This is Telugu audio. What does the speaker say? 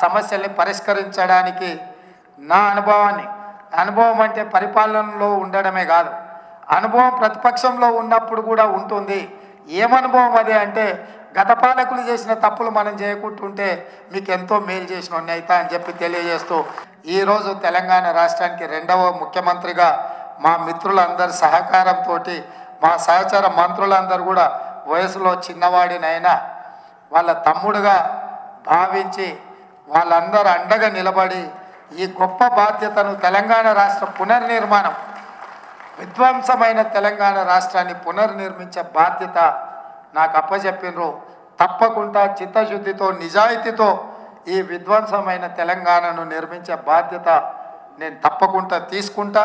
సమస్యల్ని పరిష్కరించడానికి నా అనుభవం అంటే పరిపాలనలో ఉండడమే కాదు, అనుభవం ప్రతిపక్షంలో ఉన్నప్పుడు కూడా ఉంటుంది. ఏమనుభవం అదే అంటే గత పాలకులు చేసిన తప్పులు మనం చేయకుంటుంటే మీకు ఎంతో మేలు చేసిన అవుతా అని చెప్పి తెలియజేస్తూ ఈరోజు తెలంగాణ రాష్ట్రానికి 2వ ముఖ్యమంత్రిగా మా మిత్రులందరి సహకారంతో, మా సహచర మంత్రులందరూ కూడా వయసులో చిన్నవాడినైనా వాళ్ళ తమ్ముడుగా భావించి వాళ్ళందరూ అండగా నిలబడి ఈ గొప్ప బాధ్యతను తెలంగాణ రాష్ట్ర పునర్నిర్మాణం, విధ్వంసమైన తెలంగాణ రాష్ట్రాన్ని పునర్నిర్మించే బాధ్యత నాకు అప్పచెప్పినరు. తప్పకుండా చిత్తశుద్ధితో నిజాయితీతో ఈ విధ్వంసమైన తెలంగాణను నిర్మించే బాధ్యత నేను తప్పకుండా తీసుకుంటా.